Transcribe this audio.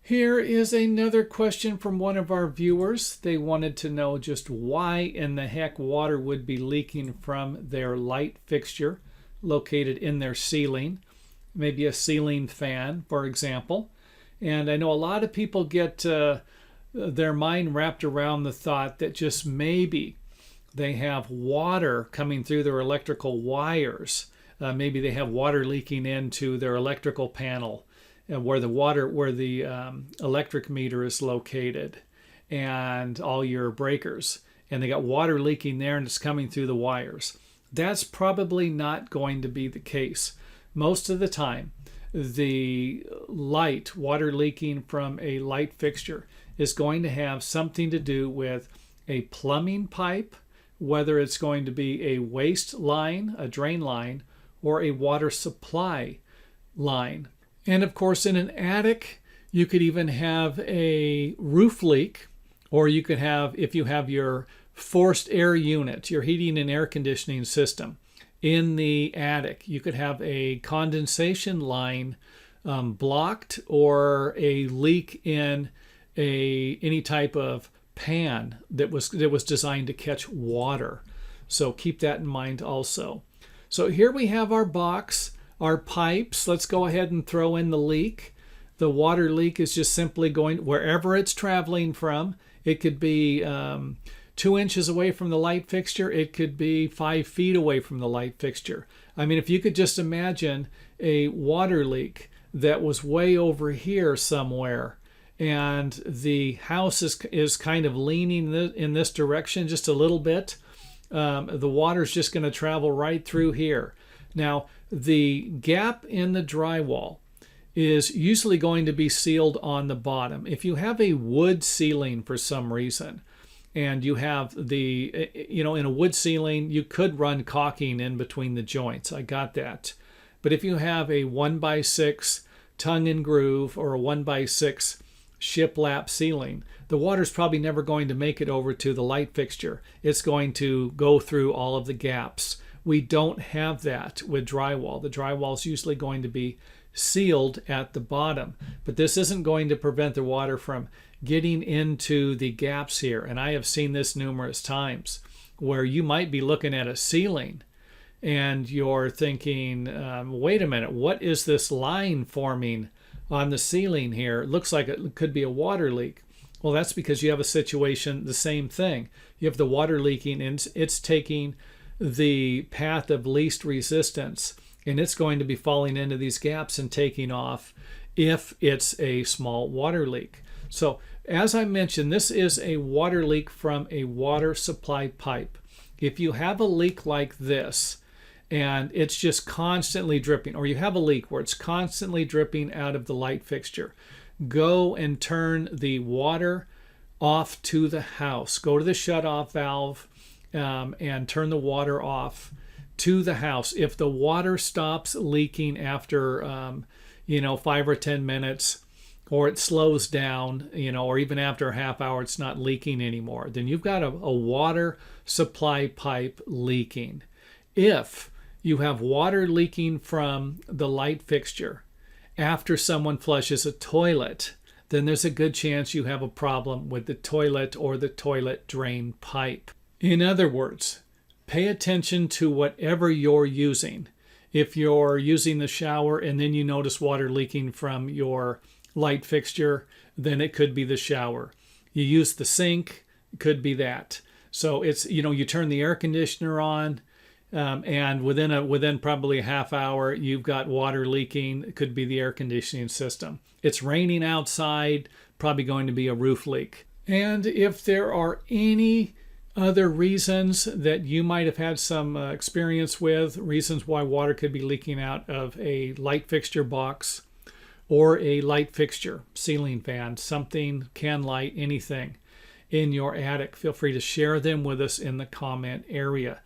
Here is another question from one of our viewers. They wanted to know just why in the heck water would be leaking from their light fixture located in their ceiling, maybe a ceiling fan, for example. And I know a lot of people get their mind wrapped around the thought that just maybe they have water coming through their electrical wires. Maybe they have water leaking into their electrical panel where the electric meter is located and all your breakers, and they got water leaking there and it's coming through the wires. That's probably not going to be the case. Most of the time, the water leaking from a light fixture is going to have something to do with a plumbing pipe, whether it's going to be a waste line, a drain line, or a water supply line. And of course, in an attic, you could even have a roof leak, or you could have, if you have your forced air unit, your heating and air conditioning system in the attic, you could have a condensation line blocked, or a leak in any type of pan that was designed to catch water. So keep that in mind also. So here we have our box, our pipes. Let's go ahead and throw in the leak. The water leak is just simply going wherever it's traveling from. It could be 2 inches away from the light fixture. It could be 5 feet away from the light fixture. I mean, if you could just imagine a water leak that was way over here somewhere, and the house is kind of leaning in this direction just a little bit, the water's just going to travel right through here. Now, the gap in the drywall is usually going to be sealed on the bottom. If you have a wood ceiling for some reason, and you have in a wood ceiling, you could run caulking in between the joints. I got that. But if you have a 1x6 tongue and groove or a 1x6 shiplap ceiling, the water's probably never going to make it over to the light fixture. It's going to go through all of the gaps. We don't have that with drywall. The drywall is usually going to be sealed at the bottom, but this isn't going to prevent the water from getting into the gaps here. And I have seen this numerous times where you might be looking at a ceiling and you're thinking, wait a minute, what is this line forming on the ceiling here? It looks like it could be a water leak. Well, that's because you have a situation, the same thing. You have the water leaking and it's taking the path of least resistance, and it's going to be falling into these gaps and taking off if it's a small water leak. So as I mentioned, this is a water leak from a water supply pipe. If you have a leak like this and it's just constantly dripping, or you have a leak where it's constantly dripping out of the light fixture, go and turn the water off to the house. Go to the shut-off valve and turn the water off to the house. If the water stops leaking after 5 or 10 minutes, or it slows down, or even after a half hour it's not leaking anymore, then you've got a water supply pipe leaking. If you have water leaking from the light fixture after someone flushes a toilet, then there's a good chance you have a problem with the toilet or the toilet drain pipe. In other words, pay attention to whatever you're using. If you're using the shower and then you notice water leaking from your light fixture, then it could be the shower. You use the sink, it could be that. So it's, you turn the air conditioner on, and within probably a half hour, you've got water leaking. It could be the air conditioning system. It's raining outside, probably going to be a roof leak. And if there are any other reasons that you might have had some experience with, reasons why water could be leaking out of a light fixture box or a light fixture, ceiling fan, something, can light, anything in your attic, feel free to share them with us in the comment area.